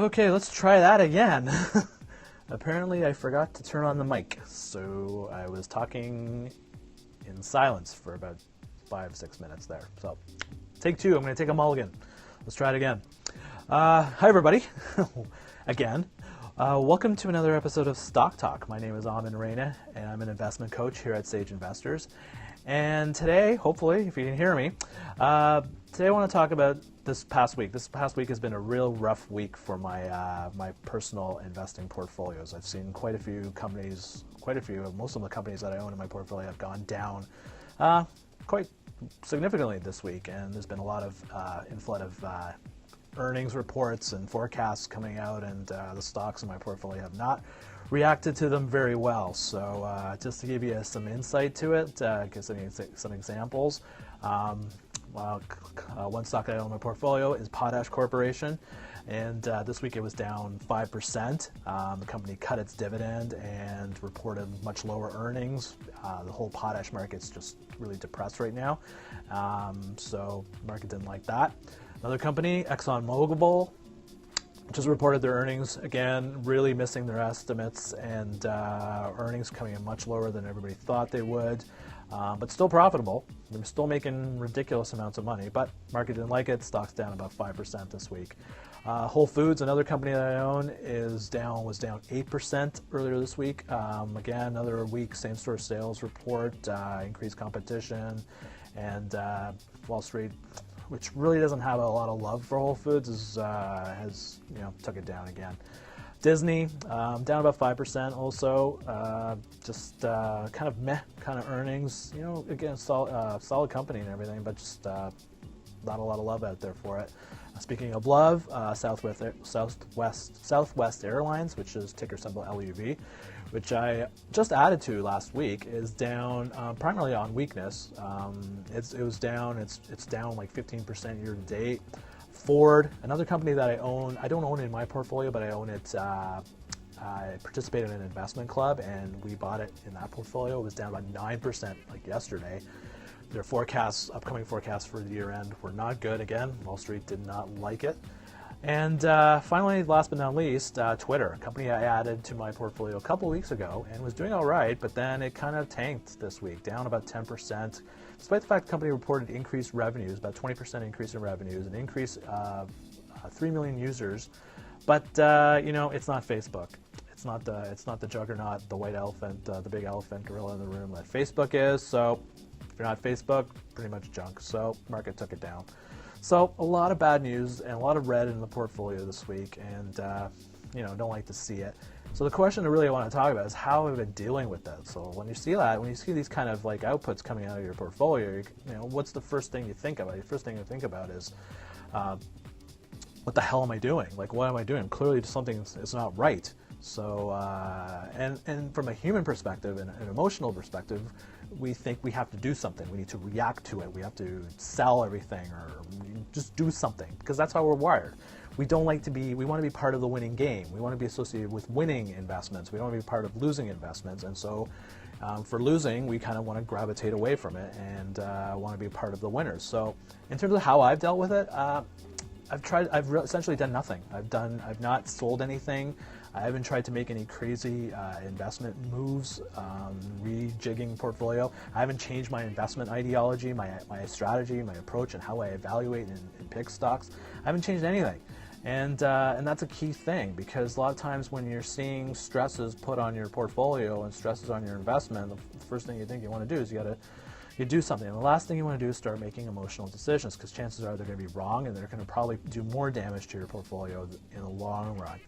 Okay, let's try that again. Apparently I forgot to turn on the mic, so I was talking in silence for about 5-6 minutes there. So, take two, I'm going to take a mulligan. Let's try it again. Hi everybody, again. Welcome to another episode of Stock Talk. My name is Amin Reina, and I'm an investment coach here at Sage Investors. And today, hopefully, if you can hear me, today I want to talk about this past week. This past week has been a real rough week for my personal investing portfolios. I've seen quite a few companies, most of the companies that I own in my portfolio have gone down quite significantly this week, and there's been a lot of inflood of earnings reports and forecasts coming out, and the stocks in my portfolio have not reacted to them very well. So just to give you some insight to it, give some examples. One stock that I own in my portfolio is Potash Corporation, and this week it was down 5%. The company cut its dividend and reported much lower earnings. The whole potash market's just really depressed right now, so the market didn't like that. Another company, ExxonMobil, just reported their earnings, again, really missing their estimates, and earnings coming in much lower than everybody thought they would, but still profitable. They're still making ridiculous amounts of money, but market didn't like it. Stock's down about 5% this week. Whole Foods, another company that I own, was down 8% earlier this week. Again, another weak same-store sales report, increased competition, and Wall Street, which really doesn't have a lot of love for Whole Foods, has took it down again. Disney, down about 5% also, just kind of meh kind of earnings. Again, solid company and everything, but just not a lot of love out there for it. Speaking of love, Southwest Airlines, which is ticker symbol LUV, which I just added to last week, is down primarily on weakness. It's down like 15% year to date. Ford, another company that I own, I don't own it in my portfolio, but I own it. I participated in an investment club, and we bought it in that portfolio. It was down about 9% like yesterday. Their upcoming forecasts for the year end were not good. Again, Wall Street did not like it. And finally, last but not least, Twitter, a company I added to my portfolio a couple weeks ago and was doing all right, but then it kind of tanked this week, down about 10%, despite the fact the company reported increased revenues, about 20% increase in revenues, an increase of 3 million users. But it's not Facebook. It's not the juggernaut, the white elephant, the big elephant gorilla in the room that Facebook is. So if you're not Facebook, pretty much junk. So market took it down. So a lot of bad news and a lot of red in the portfolio this week, and don't like to see it. So the question I really want to talk about is how have I been dealing with that. So when you see these kind of like outputs coming out of your portfolio, what's the first thing you think about? The first thing you think about is, what the hell am I doing? Like, what am I doing? Clearly something is not right. So and from a human perspective and an emotional perspective, we think we have to do something. We need to react to it. We have to sell everything or just do something, because that's how we're wired. We want to be part of the winning game. We want to be associated with winning investments. We don't want to be part of losing investments. And so for losing, we kind of want to gravitate away from it and want to be part of the winners. So in terms of how I've dealt with it, I've essentially done nothing. I've not sold anything. I haven't tried to make any crazy investment moves, rejigging portfolio. I haven't changed my investment ideology, my strategy, my approach, and how I evaluate and pick stocks. I haven't changed anything. And that's a key thing, because a lot of times when you're seeing stresses put on your portfolio and stresses on your investment, the first thing you think you want to do is you do something. And the last thing you want to do is start making emotional decisions, because chances are they're going to be wrong, and they're going to probably do more damage to your portfolio in the long run.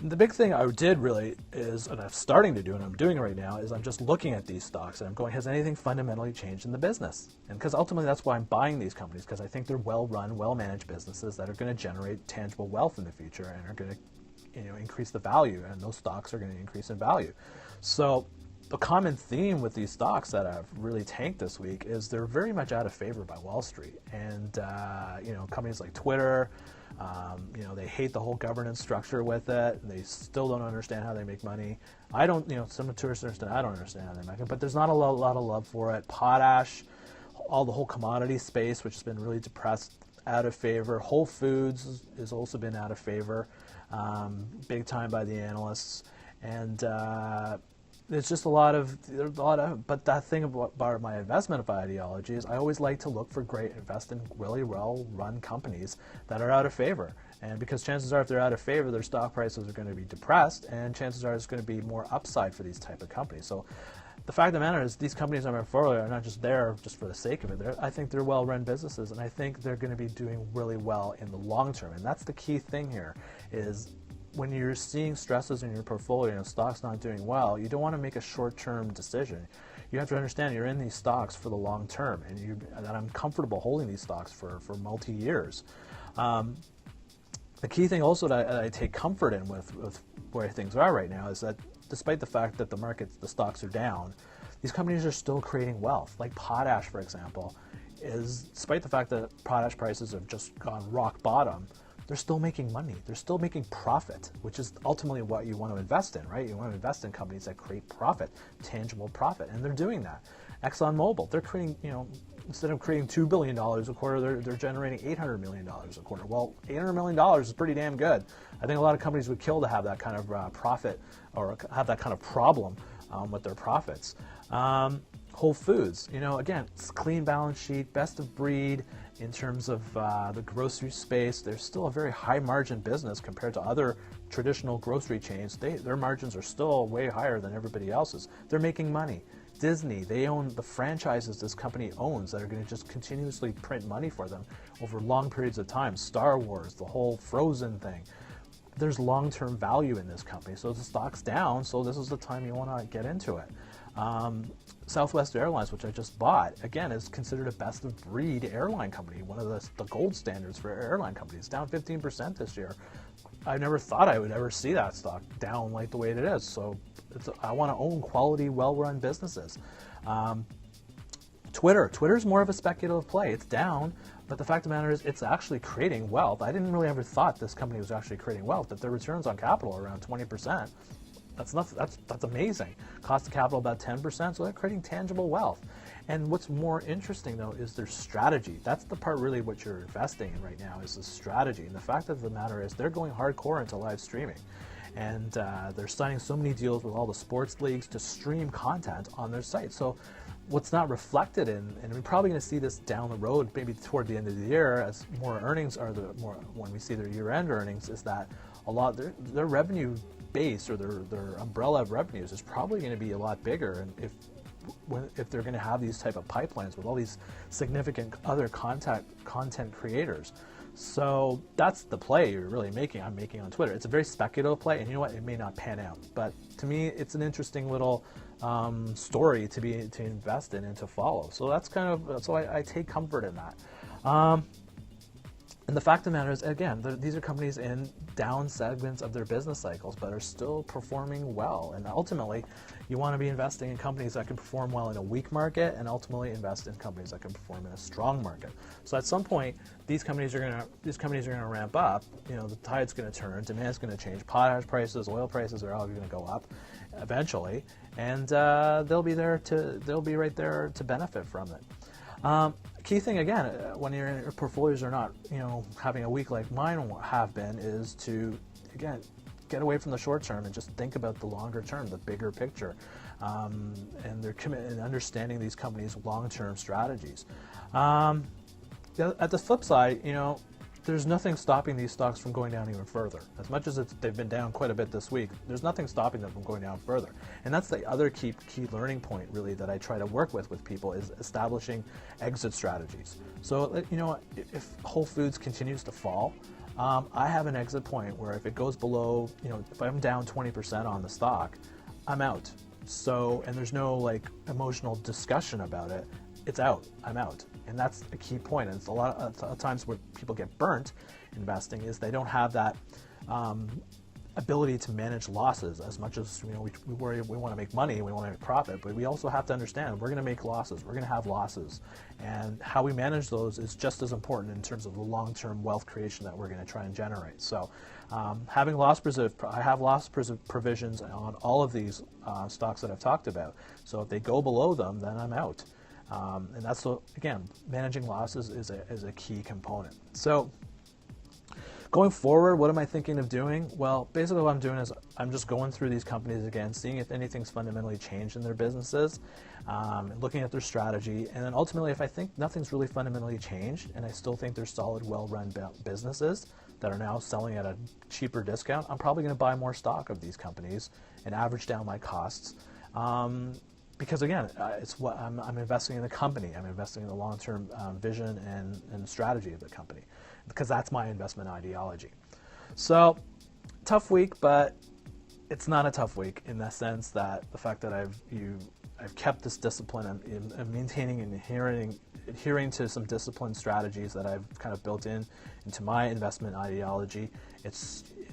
The big thing I did really is, and I'm starting to do, and I'm doing right now, is I'm just looking at these stocks and I'm going, has anything fundamentally changed in the business? And because ultimately that's why I'm buying these companies, because I think they're well-run, well-managed businesses that are going to generate tangible wealth in the future and are going to increase the value, and those stocks are going to increase in value. So the common theme with these stocks that have really tanked this week is they're very much out of favor by Wall Street. And companies like Twitter, they hate the whole governance structure with it. They still don't understand how they make money. I don't, some tourists understand. I don't understand how they make it, but there's not a lot of love for it. Potash, the whole commodity space, which has been really depressed out of favor. Whole Foods has also been out of favor, big time by the analysts, and there's just a lot of. But that thing about my investment ideology is I always like to look for invest in really well-run companies that are out of favor, and because chances are if they're out of favor, their stock prices are going to be depressed, and chances are it's going to be more upside for these type of companies. So. The fact of the matter is these companies in my portfolio are not just there just for the sake of it. I think they're well-run businesses, and I think they're going to be doing really well in the long term. And that's the key thing here is when you're seeing stresses in your portfolio and stocks not doing well, you don't want to make a short-term decision. You have to understand you're in these stocks for the long term, and that I'm comfortable holding these stocks for multi-years. The key thing also that I take comfort in with where things are right now is that despite the fact that the stocks are down, these companies are still creating wealth. Like Potash, for example, despite the fact that potash prices have just gone rock bottom, they're still making money. They're still making profit, which is ultimately what you want to invest in, right? You want to invest in companies that create profit, tangible profit, and they're doing that. ExxonMobil, they're creating, instead of creating $2 billion a quarter, they're generating $800 million a quarter. Well, $800 million is pretty damn good. I think a lot of companies would kill to have that kind of profit or have that kind of problem with their profits. Whole Foods, again, it's clean balance sheet, best of breed in terms of the grocery space. They're still a very high margin business compared to other traditional grocery chains. Their margins are still way higher than everybody else's. They're making money. Disney, they own the franchises this company owns that are going to just continuously print money for them over long periods of time. Star Wars, the whole Frozen thing. There's long-term value in this company. So the stock's down, so this is the time you want to get into it. Southwest Airlines, which I just bought, again, is considered a best-of-breed airline company, one of the gold standards for airline companies, down 15% this year. I never thought I would ever see that stock down like the way it is. So I want to own quality, well-run businesses. Twitter's more of a speculative play. It's down, but the fact of the matter is it's actually creating wealth. I didn't really ever thought this company was actually creating wealth, that their returns on capital are around 20%. That's amazing. Cost of capital about 10%, so they're creating tangible wealth. And what's more interesting, though, is their strategy. That's the part really what you're investing in right now is the strategy. And the fact of the matter is they're going hardcore into live streaming. And they're signing so many deals with all the sports leagues to stream content on their site. So what's not reflected in, and we're probably going to see this down the road, maybe toward the end of the year, as more earnings are when we see their year-end earnings, is that a lot their revenue base or their umbrella of revenues is probably going to be a lot bigger, and if they're going to have these type of pipelines with all these significant other content creators. So that's the play you're really making. I'm making on Twitter. It's a very speculative play, and you know what? It may not pan out, but to me, it's an interesting little story to invest in and to follow. So that's so I take comfort in that. And the fact of the matter is, again, these are companies in down segments of their business cycles, but are still performing well. And ultimately, you want to be investing in companies that can perform well in a weak market, and ultimately invest in companies that can perform in a strong market. So at some point, these companies are going to ramp up. The tide's going to turn, demand's going to change. Potash prices, oil prices are all going to go up eventually, and they'll be right there to benefit from it. Key thing again, when your portfolios are not, having a week like mine have been, is to again get away from the short term and just think about the longer term, the bigger picture, and their commitment and understanding these companies' long-term strategies. At the flip side, there's nothing stopping these stocks from going down even further. As much as they've been down quite a bit this week, there's nothing stopping them from going down further. And that's the other key learning point, really, that I try to work with people is establishing exit strategies. So, if Whole Foods continues to fall, I have an exit point where if it goes below, if I'm down 20% on the stock, I'm out. So, and there's no emotional discussion about it. It's out. I'm out. And that's a key point. And it's a lot of times where people get burnt investing is they don't have that ability to manage losses as much as we worry. We want to make money, we want to make profit, but we also have to understand we're going to make losses. We're going to have losses, and how we manage those is just as important in terms of the long-term wealth creation that we're going to try and generate. So, having I have loss provisions on all of these stocks that I've talked about. So if they go below them, then I'm out. And that's, again, managing losses is a key component. So going forward, what am I thinking of doing? Well, basically what I'm doing is I'm just going through these companies again, seeing if anything's fundamentally changed in their businesses, looking at their strategy, and then ultimately if I think nothing's really fundamentally changed and I still think they're solid, well-run businesses that are now selling at a cheaper discount, I'm probably going to buy more stock of these companies and average down my costs. Because again, it's what I'm investing in the company. I'm investing in the long-term vision and strategy of the company, because that's my investment ideology. So, tough week, but it's not a tough week in the sense that the fact that I've kept this discipline. I'm maintaining and adhering to some disciplined strategies that I've kind of built into my investment ideology. It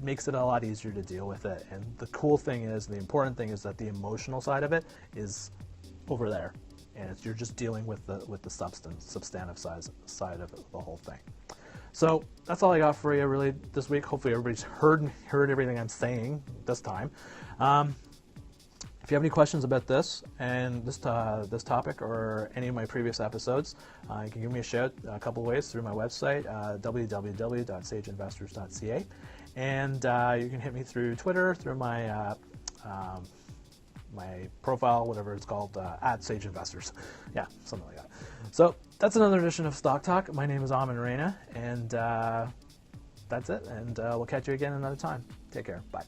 makes it a lot easier to deal with it. And the cool thing is, the important thing is that the emotional side of it is over there, and you're just dealing with the substantive side of the whole thing. So that's all I got for you really this week. Hopefully everybody's heard everything I'm saying this time. If you have any questions about this and this topic or any of my previous episodes, you can give me a shout a couple ways through my website, www.sageinvestors.ca, and you can hit me through Twitter, through my my profile, whatever it's called, at Sage Investors. Yeah, something like that. So that's another edition of Stock Talk. My name is Amin Reina, and that's it. And we'll catch you again another time. Take care. Bye.